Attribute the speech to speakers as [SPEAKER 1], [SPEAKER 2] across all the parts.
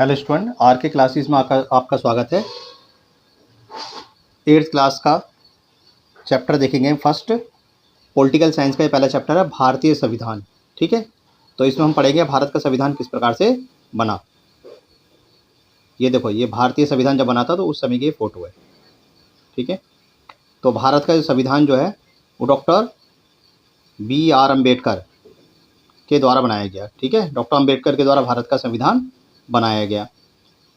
[SPEAKER 1] Hello student, are के classes में आपका स्वागत है। 8th क्लास का चैप्टर देखेंगे। फर्स्ट पॉलिटिकल साइंस का ये पहला चैप्टर है, भारतीय संविधान। ठीक है, तो इसमें हम पढ़ेंगे भारत का संविधान किस प्रकार से बना। ये देखो, ये भारतीय संविधान जब बना था तो उस समय की फ़ोटो है। ठीक है, तो भारत का जो संविधान जो है वो डॉक्टर BR अम्बेडकर के द्वारा बनाया गया। ठीक है, डॉक्टर अम्बेडकर के द्वारा भारत का संविधान बनाया गया।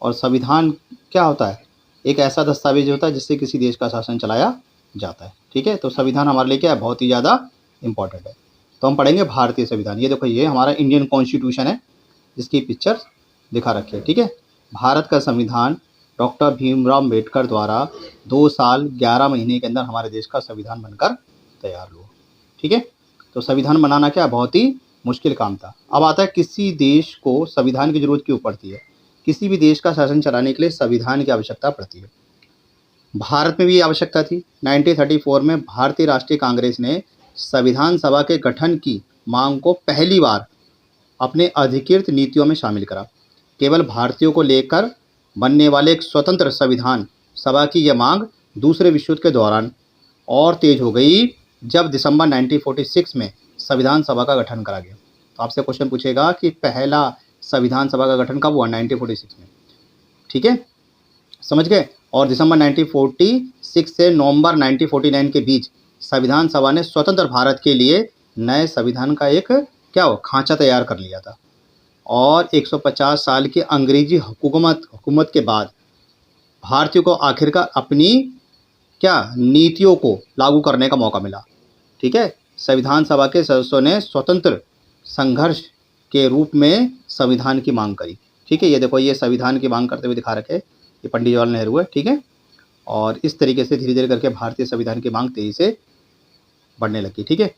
[SPEAKER 1] और संविधान क्या होता है? एक ऐसा दस्तावेज होता है जिससे किसी देश का शासन चलाया जाता है। ठीक है, तो संविधान हमारे लिए क्या है? बहुत ही ज़्यादा इम्पोर्टेंट है। तो हम पढ़ेंगे भारतीय संविधान। ये देखो, ये हमारा इंडियन कॉन्स्टिट्यूशन है जिसकी पिक्चर दिखा रखी है। ठीक है, भारत का संविधान डॉक्टर भीमराव अम्बेडकर द्वारा 2 साल 11 महीने के अंदर हमारे देश का संविधान बनकर तैयार हुआ। ठीक है, तो संविधान बनाना क्या बहुत ही मुश्किल काम था। अब आता है किसी देश को संविधान की जरूरत क्यों पड़ती है। किसी भी देश का शासन चलाने के लिए संविधान की आवश्यकता पड़ती है। भारत में भी आवश्यकता थी। 1934 में भारतीय राष्ट्रीय कांग्रेस ने संविधान सभा के गठन की मांग को पहली बार अपने अधिकृत नीतियों में शामिल करा। केवल भारतीयों को लेकर बनने वाले एक स्वतंत्र संविधान सभा की यह मांग दूसरे विश्व युद्ध के दौरान और तेज हो गई जब दिसंबर 1946 में संविधान सभा का गठन करा गया। तो आपसे क्वेश्चन पूछेगा कि पहला संविधान सभा का गठन कब हुआ? 1946 में। ठीक है, समझ गए। और दिसंबर 1946 से नवंबर 1949 के बीच संविधान सभा ने स्वतंत्र भारत के लिए नए संविधान का एक खांचा तैयार कर लिया था। और 150 साल की अंग्रेजी हुकूमत के बाद भारतीयों को आखिरकार अपनी नीतियों को लागू करने का मौका मिला। ठीक है, संविधान सभा के सदस्यों ने स्वतंत्र संघर्ष के रूप में संविधान की मांग करी। ठीक है, ये देखो, ये संविधान की मांग करते हुए दिखा रखे, ये पंडित जवाहरलाल नेहरू है। ठीक है, और इस तरीके से धीरे धीरे करके भारतीय संविधान की मांग तेजी से बढ़ने लगी। ठीक है,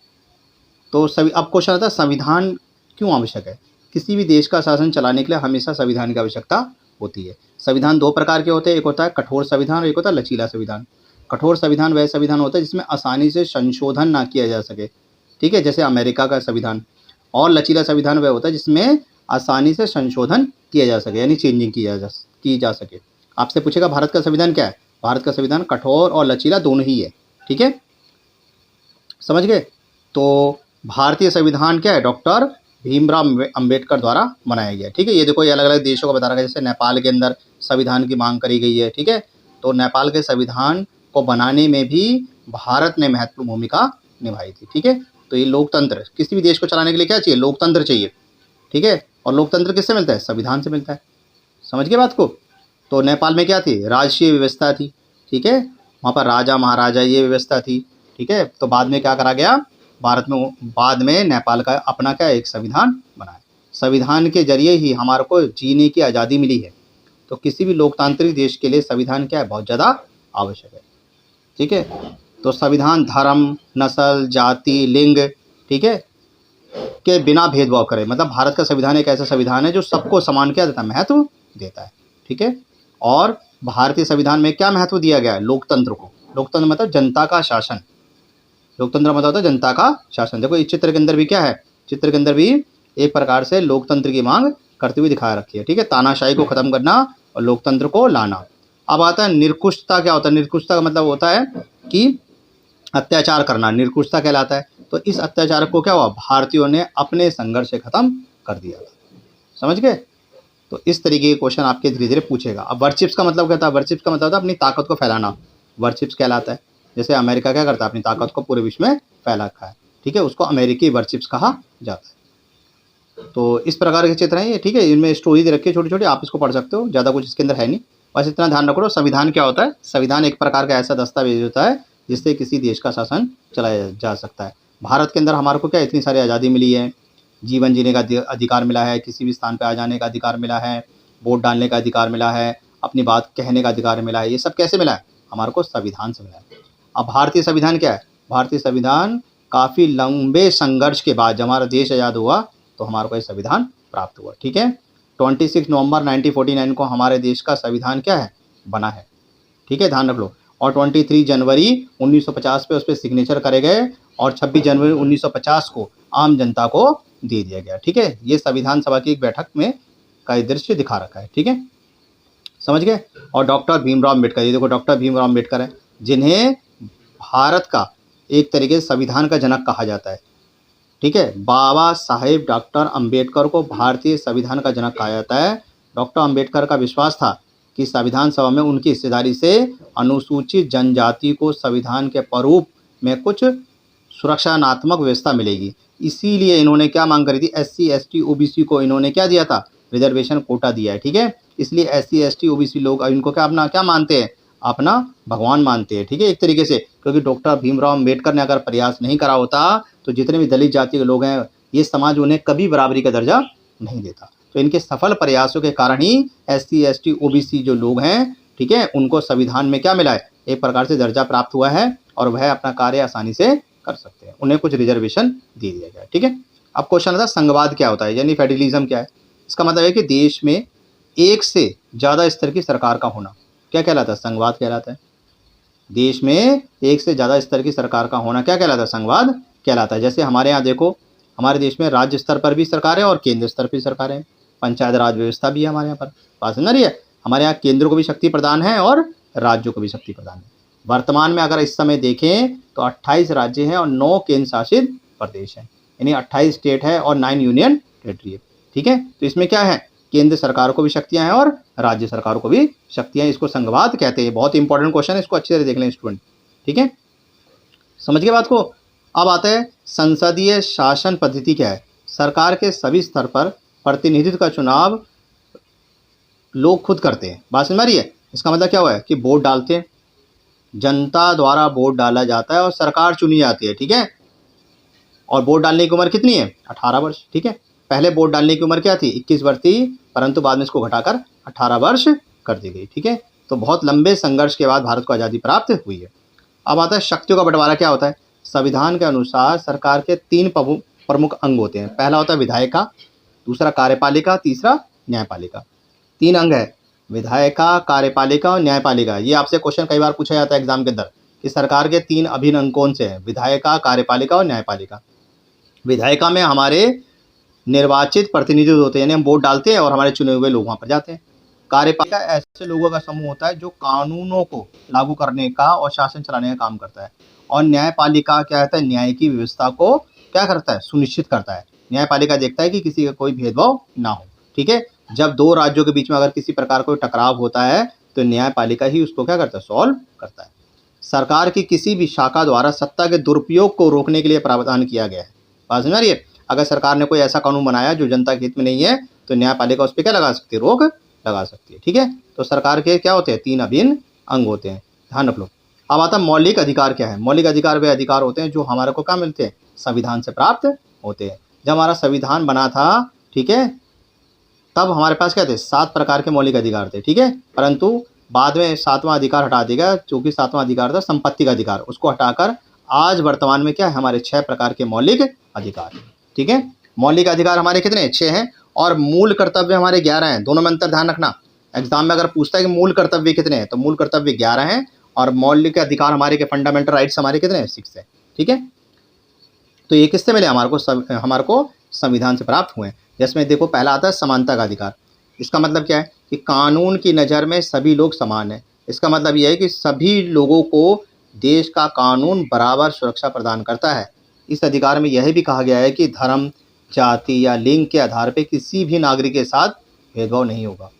[SPEAKER 1] तो अब क्वेश्चन आता है, संविधान क्यों आवश्यक है? किसी भी देश का शासन चलाने के लिए हमेशा संविधान की आवश्यकता होती है। संविधान 2 प्रकार के होते हैं, एक होता है कठोर संविधान और एक होता है लचीला संविधान। कठोर संविधान वह संविधान होता है जिसमें आसानी से संशोधन ना किया जा सके। ठीक है, जैसे अमेरिका का संविधान। और लचीला संविधान वह होता है जिसमें आसानी से संशोधन किया जा सके, यानी चेंजिंग की जा सके। आपसे पूछेगा भारत का संविधान क्या है? भारत का संविधान कठोर और लचीला दोनों ही है। ठीक है, समझ गए। तो भारतीय संविधान क्या है? डॉक्टर भीमराव अम्बेडकर द्वारा बनाया गया। ठीक है, ये देखो, ये अलग अलग देशों को बता रखा है। जैसे नेपाल के अंदर संविधान की मांग करी गई है। ठीक है, तो नेपाल के संविधान को बनाने में भी भारत ने महत्वपूर्ण भूमिका निभाई थी। ठीक है, तो ये लोकतंत्र, किसी भी देश को चलाने के लिए क्या चाहिए? लोकतंत्र चाहिए। ठीक है, और लोकतंत्र किससे मिलता है? संविधान से मिलता है। समझ गए बात को। तो नेपाल में क्या थी? राजकीय व्यवस्था थी। ठीक है, वहाँ पर राजा महाराजा ये व्यवस्था थी। ठीक है, तो बाद में क्या करा गया? बाद में नेपाल का अपना एक संविधान बनाया। संविधान के जरिए ही हमारे को जीने की आज़ादी मिली है। तो किसी भी लोकतांत्रिक देश के लिए संविधान क्या है? बहुत ज़्यादा आवश्यक है। ठीक है, तो संविधान धर्म, नस्ल, जाति, लिंग, ठीक है, के बिना भेदभाव करे। मतलब भारत का संविधान एक ऐसा संविधान है जो सबको समान क्या देता है? महत्व देता है। ठीक है, और भारतीय संविधान में क्या महत्व दिया गया है? लोकतंत्र को। लोकतंत्र मतलब जनता का शासन। लोकतंत्र मतलब होता है जनता का शासन। देखो, इस चित्र के अंदर भी क्या है? चित्र के अंदर भी एक प्रकार से लोकतंत्र की मांग करते हुए दिखा रखी है। ठीक है, तानाशाही को खत्म करना और लोकतंत्र को लाना। अब आता है निरंकुशता। क्या होता है? निरंकुशता का मतलब होता है कि अत्याचार करना, निरंकुशता कहलाता है। तो इस अत्याचार को क्या हुआ? भारतीयों ने अपने संघर्ष से खत्म कर दिया। समझ गए। तो इस तरीके के क्वेश्चन आपके धीरे धीरे पूछेगा। अब वर्शिप्स का मतलब क्या था? वर्शिप्स का मतलब होता है अपनी ताकत को फैलाना। वर्शिप्स कहलाता है। जैसे अमेरिका क्या करता है? अपनी ताकत को पूरे विश्व में फैला रखा है। ठीक है, उसको अमेरिकी वर्शिप्स कहा जाता है। तो इस प्रकार के चित्र हैं ये। ठीक है, इनमें स्टोरी दे रखी है छोटी छोटी, आप इसको पढ़ सकते हो। ज़्यादा कुछ इसके अंदर है नहीं, बस इतना ध्यान रखो। संविधान क्या होता है? संविधान एक प्रकार का ऐसा दस्तावेज होता है जिससे किसी देश का शासन चलाया जा सकता है। भारत के अंदर हमारे को क्या इतनी सारी आज़ादी मिली है। जीवन जीने का अधिकार मिला है, किसी भी स्थान पर आ जाने का अधिकार मिला है, वोट डालने का अधिकार मिला है, अपनी बात कहने का अधिकार मिला है। ये सब कैसे मिला है? हमारे को संविधान से मिला है। अब भारतीय संविधान क्या है? भारतीय संविधान काफ़ी लंबे संघर्ष के बाद जब हमारा देश आज़ाद हुआ तो हमारे को ये संविधान प्राप्त हुआ। ठीक है, 26 नवंबर 1949 को हमारे देश का संविधान क्या है? बना है। ठीक है, ध्यान रख लो। और 23 जनवरी 1950 पे उस पर सिग्नेचर करे गए और 26 जनवरी 1950 को आम जनता को दे दिया गया। ठीक है, ये संविधान सभा की एक बैठक में का ये दृश्य दिखा रखा है। ठीक है, समझ गए। और डॉक्टर भीमराव अम्बेडकर, ये देखो डॉक्टर भीमराव अम्बेडकर है, जिन्हें भारत का एक तरीके से संविधान का जनक कहा जाता है। ठीक है, बाबा साहेब डॉक्टर अम्बेडकर को भारतीय संविधान का जनक कहा जाता है। डॉक्टर अम्बेडकर का विश्वास था कि संविधान सभा में उनकी हिस्सेदारी से अनुसूचित जनजाति को संविधान के प्रारूप में कुछ सुरक्षात्मक व्यवस्था मिलेगी। इसीलिए इन्होंने क्या मांग करी थी, SC ST OBC को इन्होंने क्या दिया था, रिजर्वेशन कोटा दिया है। ठीक है, इसलिए SC ST OBC लोग इनको क्या अपना क्या मानते हैं, अपना भगवान मानते हैं। ठीक है, एक तरीके से, क्योंकि डॉक्टर भीमराव अम्बेडकर ने अगर प्रयास नहीं करा होता तो जितने भी दलित जाति के लोग हैं, ये समाज उन्हें कभी बराबरी का दर्जा नहीं देता। तो इनके सफल प्रयासों के कारण ही SC ST OBC जो लोग हैं, ठीक है, उनको संविधान में क्या मिला है, एक प्रकार से दर्जा प्राप्त हुआ है और वह अपना कार्य आसानी से कर सकते हैं, उन्हें कुछ रिजर्वेशन दे दिया गया। ठीक है, अब क्वेश्चन आता है संघवाद क्या होता है, यानी फेडरलिज्म क्या है। इसका मतलब है कि देश में एक से ज़्यादा स्तर की सरकार का होना क्या कहलाता है, संघवाद कहलाता है। देश में एक से ज़्यादा स्तर की सरकार का होना क्या कहलाता है, संघवाद कहलाता है। जैसे हमारे यहाँ देखो, हमारे देश में राज्य स्तर पर भी सरकार है और केंद्र स्तर पर सरकार है, पंचायत राज व्यवस्था भी है हमारे यहाँ पर। बात समझ रही है, हमारे यहाँ केंद्र को भी शक्ति प्रदान है और राज्यों को भी शक्ति प्रदान है। वर्तमान में अगर इस समय देखें तो 28 राज्य हैं और 9 केंद्र शासित प्रदेश हैं, यानी 28 स्टेट है और 9 यूनियन टेरिटरी है। ठीक है, तो इसमें क्या है, केंद्र सरकार को भी शक्तियां हैं और राज्य सरकार को भी शक्तियां, इसको संघवाद कहते हैं। बहुत इंपॉर्टेंट क्वेश्चन है, इसको अच्छे से देख लें स्टूडेंट। ठीक है, समझ गए बात को। अब आता है संसदीय शासन पद्धति क्या है। सरकार के सभी स्तर पर प्रतिनिधित्व का चुनाव लोग खुद करते हैं। बात समझ रही है, इसका मतलब क्या हुआ है कि वोट डालते हैं, जनता द्वारा वोट डाला जाता है और सरकार चुनी जाती है। ठीक है, और वोट डालने की उम्र कितनी है, 18 वर्ष। ठीक है, पहले वोट डालने की उम्र क्या थी, 21 वर्ष थी, परंतु बाद में इसको घटाकर 18 वर्ष कर दी गई। ठीक है, तो बहुत लंबे संघर्ष के बाद भारत को आज़ादी प्राप्त हुई है। अब आता है शक्तियों का बंटवारा क्या होता है। संविधान के अनुसार सरकार के 3 प्रमुख अंग होते हैं। पहला होता है विधायिका, दूसरा कार्यपालिका, तीसरा न्यायपालिका। 3 अंग है, विधायिका, कार्यपालिका और न्यायपालिका। ये आपसे क्वेश्चन कई बार पूछा जाता है एग्जाम के अंदर कि सरकार के 3 अभिन्न अंग कौन से हैं, विधायिका, कार्यपालिका और न्यायपालिका। विधायिका में हमारे निर्वाचित प्रतिनिधि होते हैं, यानी हम वोट डालते हैं और हमारे चुने हुए लोग वहाँ पर जाते हैं। कार्यपालिका ऐसे लोगों का समूह होता है जो कानूनों को लागू करने का और शासन चलाने का काम करता है। और न्यायपालिका क्या होता है, न्याय की व्यवस्था को क्या करता है, सुनिश्चित करता है। न्यायपालिका देखता है कि किसी का कोई भेदभाव ना हो। ठीक है, जब 2 राज्यों के बीच में अगर किसी प्रकार कोई टकराव होता है तो न्यायपालिका ही उसको क्या करता है, सॉल्व करता है। सरकार की किसी भी शाखा द्वारा सत्ता के दुरुपयोग को रोकने के लिए प्रावधान किया गया है। बात समझ रही है, अगर सरकार ने कोई ऐसा कानून बनाया जो जनता के हित में नहीं है तो न्यायपालिका उस पर क्या लगा सकती है, रोक लगा सकती है। ठीक है, तो सरकार के क्या होते हैं, 3 अभिन्न अंग होते हैं, ध्यान रख लो। अब आता मौलिक अधिकार क्या है। मौलिक अधिकार वे अधिकार होते हैं जो हमारे को क्या मिलते हैं, संविधान से प्राप्त होते हैं। जब हमारा संविधान बना था, ठीक है, तब हमारे पास क्या थे, 7 प्रकार के मौलिक अधिकार थे। ठीक है, परंतु बाद में 7वां अधिकार हटा दिया, जो कि 7वां अधिकार था संपत्ति का अधिकार, उसको हटाकर आज वर्तमान में क्या है, हमारे 6 प्रकार के मौलिक अधिकार। ठीक है, मौलिक अधिकार हमारे कितने, 6 हैं और मूल कर्तव्य हमारे 11 हैं। दोनों में अंतर ध्यान रखना, एग्जाम में अगर पूछता है कि मूल कर्तव्य कितने हैं तो मूल कर्तव्य 11 हैं और मौलिक अधिकार हमारे के फंडामेंटल राइट्स हमारे कितने हैं, 6 हैं। ठीक है, तो ये किससे मिले, हमारे को संविधान से प्राप्त हुए हैं। जिसमें देखो पहला आता है समानता का अधिकार। इसका मतलब क्या है कि कानून की नज़र में सभी लोग समान हैं। इसका मतलब यह है कि सभी लोगों को देश का कानून बराबर सुरक्षा प्रदान करता है। इस अधिकार में यह भी कहा गया है कि धर्म, जाति या लिंग के आधार पर किसी भी नागरिक के साथ भेदभाव नहीं होगा।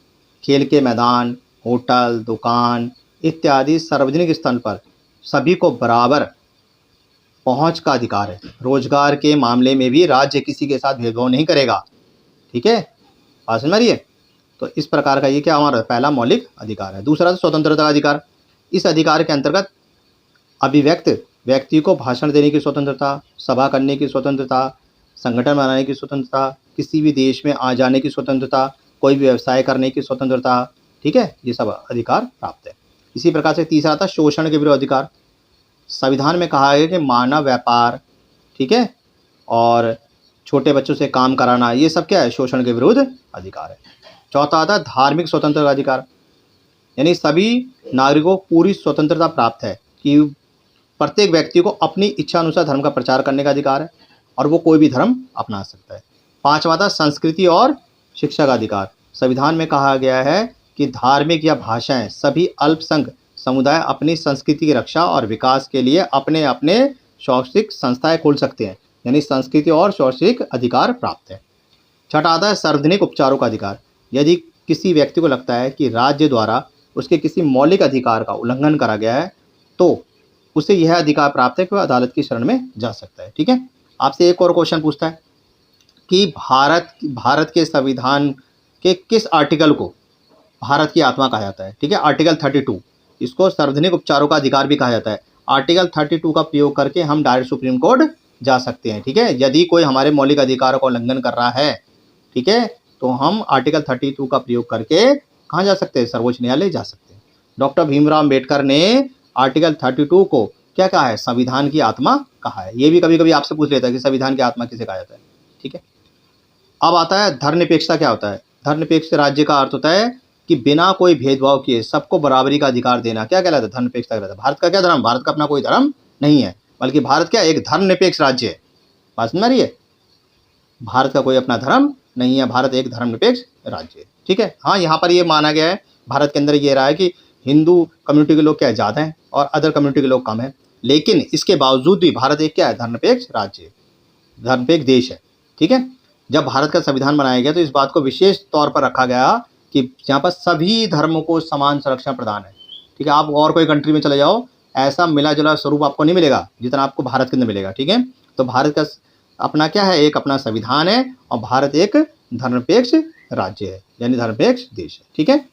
[SPEAKER 1] खेल के मैदान, होटल, दुकान इत्यादि सार्वजनिक स्थल पर सभी को बराबर पहुंच का अधिकार है। रोजगार के मामले में भी राज्य किसी के साथ भेदभाव नहीं करेगा। ठीक है, बात समझ रही है। तो इस प्रकार का ये क्या हमारा पहला मौलिक अधिकार है। दूसरा स्वतंत्रता का अधिकार। इस अधिकार के अंतर्गत अभिव्यक्त व्यक्ति को भाषण देने की स्वतंत्रता, सभा करने की स्वतंत्रता, संगठन बनाने की स्वतंत्रता, किसी भी देश में आ जाने की स्वतंत्रता, कोई भी व्यवसाय करने की स्वतंत्रता। ठीक है, ये सब अधिकार प्राप्त है। इसी प्रकार से तीसरा था शोषण के विरुद्ध अधिकार। संविधान में कहा है कि मानव व्यापार, ठीक है, और छोटे बच्चों से काम कराना, ये सब क्या है, शोषण के विरुद्ध अधिकार है। चौथा आता धार्मिक स्वतंत्रता का अधिकार, यानी सभी नागरिकों को पूरी स्वतंत्रता प्राप्त है कि प्रत्येक व्यक्ति को अपनी इच्छा अनुसार धर्म का प्रचार करने का अधिकार है और वो कोई भी धर्म अपना सकता है। पांचवा था संस्कृति और शिक्षा का अधिकार। संविधान में कहा गया है कि धार्मिक या भाषाएं सभी अल्पसंख्यक समुदाय अपनी संस्कृति की रक्षा और विकास के लिए अपने अपने शैक्षिक संस्थाएं खोल सकते हैं, यानी संस्कृति और शैक्षिक अधिकार प्राप्त है। छठा आता है सार्वजनिक उपचारों का अधिकार। यदि किसी व्यक्ति को लगता है कि राज्य द्वारा उसके किसी मौलिक अधिकार का उल्लंघन करा गया है तो उसे यह अधिकार प्राप्त है कि वह अदालत की शरण में जा सकता है। ठीक है, आपसे एक और क्वेश्चन पूछता है कि भारत के संविधान के किस आर्टिकल को भारत की आत्मा कहा जाता है। ठीक है, आर्टिकल 32, इसको सार्वजनिक उपचारों का अधिकार भी कहा जाता है। आर्टिकल 32 का प्रयोग करके हम डायरेक्ट सुप्रीम कोर्ट जा सकते हैं। ठीक है, यदि कोई हमारे मौलिक अधिकारों का उल्लंघन कर रहा है, ठीक है, तो हम आर्टिकल 32 का प्रयोग करके कहाँ जा सकते हैं, सर्वोच्च न्यायालय जा सकते हैं। डॉक्टर भीमराव अम्बेडकर ने आर्टिकल 32 को क्या कहा है, संविधान की आत्मा कहा है। ये भी कभी कभी आपसे पूछ लेता है कि संविधान की आत्मा किसे कहा जाता है। ठीक है, अब आता है धर्मनिरपेक्षता क्या होता है। धर्मनिरपेक्ष राज्य का अर्थ होता है कि बिना कोई भेदभाव किए सबको बराबरी का अधिकार देना। क्या कहलाता है, धर्मनिरपेक्षता कहलाता है। भारत का क्या धर्म, भारत का अपना कोई धर्म नहीं है, बल्कि भारत क्या एक धर्मनिरपेक्ष राज्य है। बात समझ रही है, भारत का कोई अपना धर्म नहीं है, भारत एक धर्मनिरपेक्ष राज्य है। ठीक है, हाँ, यहाँ पर ये माना गया है, भारत के अंदर ये रहा है कि हिंदू कम्युनिटी के लोग क्या ज़्यादा हैं और अदर कम्युनिटी के लोग कम हैं, लेकिन इसके बावजूद भी भारत एक क्या है, धर्मनिरपेक्ष राज्य है, धर्मनिरपेक्ष देश है। ठीक है, जब भारत का संविधान बनाया गया तो इस बात को विशेष तौर पर रखा गया कि यहाँ पर सभी धर्मों को समान संरक्षण प्रदान है। ठीक है, आप और कोई कंट्री में चले जाओ, ऐसा मिला जुला स्वरूप आपको नहीं मिलेगा जितना आपको भारत के अंदर मिलेगा। ठीक है, तो भारत का अपना क्या है, एक अपना संविधान है और भारत एक धर्मनिरपेक्ष राज्य है, यानी धर्मनिरपेक्ष देश है। ठीक है,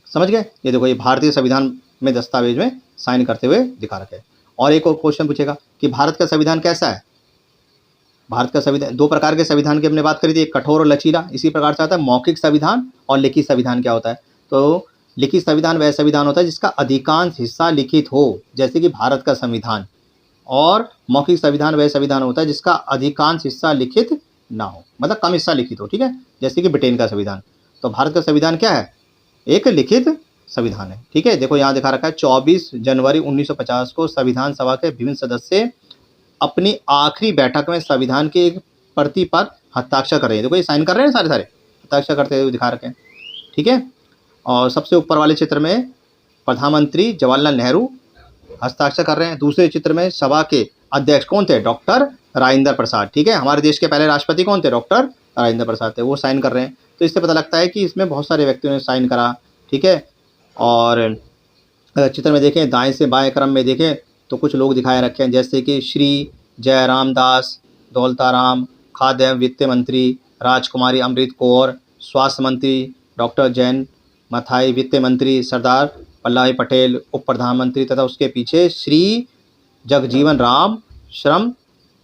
[SPEAKER 1] समझ गए। ये देखो, ये भारतीय संविधान में दस्तावेज में साइन करते हुए दिखा रखे हैं। और एक और क्वेश्चन पूछेगा कि भारत का संविधान कैसा है। भारत का संविधान, दो प्रकार के संविधान की हमने बात करी थी, एक कठोर और लचीला। इसी प्रकार से आता है मौखिक संविधान और लिखित संविधान। क्या होता है, तो लिखित संविधान वह संविधान होता है जिसका अधिकांश हिस्सा लिखित हो, जैसे कि भारत का संविधान। और मौखिक संविधान वह संविधान होता है जिसका अधिकांश हिस्सा लिखित ना हो, मतलब कम हिस्सा लिखित हो। ठीक है, जैसे कि ब्रिटेन का संविधान। तो भारत का संविधान क्या है, एक लिखित संविधान है। ठीक है, देखो यहाँ दिखा रखा है 24 जनवरी 1950 को संविधान सभा के विभिन्न सदस्य अपनी आखिरी बैठक में संविधान की एक प्रति पर हस्ताक्षर कर रहे हैं। देखो ये साइन कर रहे हैं, सारे हस्ताक्षर करते हुए दिखा रखे हैं। ठीक है, और सबसे ऊपर वाले चित्र में प्रधानमंत्री जवाहरलाल नेहरू हस्ताक्षर कर रहे हैं। दूसरे चित्र में सभा के अध्यक्ष कौन थे, डॉक्टर राजेंद्र प्रसाद। ठीक है, हमारे देश के पहले राष्ट्रपति कौन थे, डॉक्टर राजेंद्र प्रसाद थे, वो साइन कर रहे हैं। तो इससे पता लगता है कि इसमें बहुत सारे व्यक्तियों ने साइन करा। ठीक है, और चित्र में देखें, दाएं से बाएं क्रम में देखें तो कुछ लोग दिखाए रखे हैं, जैसे कि श्री जयराम दास, दौलताराम, खाद्य एवं वित्त मंत्री राजकुमारी अमृत कौर, स्वास्थ्य मंत्री डॉक्टर जैन मथाई, वित्त मंत्री सरदार वल्लभ भाई पटेल, उप प्रधानमंत्री तथा उसके पीछे श्री जगजीवन राम श्रम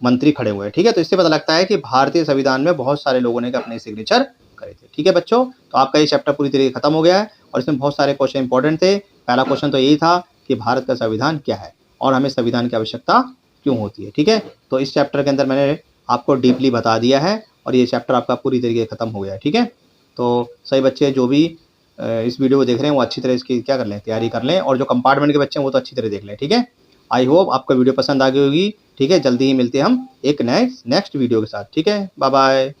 [SPEAKER 1] मंत्री खड़े हुए हैं। ठीक है, तो इससे पता लगता है कि भारतीय संविधान में बहुत सारे लोगों ने अपने सिग्नेचर करे थे। ठीक है बच्चों, तो आपका ये चैप्टर पूरी तरीके से खत्म हो गया है और इसमें बहुत सारे क्वेश्चन इंपॉर्टेंट थे। पहला क्वेश्चन तो यही था कि भारत का संविधान क्या है और हमें संविधान की आवश्यकता क्यों होती है। ठीक है, तो इस चैप्टर के अंदर मैंने आपको डीपली बता दिया है और ये चैप्टर आपका पूरी तरीके से खत्म हो गया है। ठीक है, तो सही बच्चे जो भी इस वीडियो को देख रहे हैं वो अच्छी तरह इसकी क्या कर लें, तैयारी कर लें, और जो कंपार्टमेंट के बच्चे हैं वो तो अच्छी तरह देख लें। ठीक है, आई होप आपको वीडियो पसंद आ गई होगी। ठीक है, जल्दी ही मिलते हैं हम एक नेक्स्ट वीडियो के साथ। ठीक है, बाय बाय।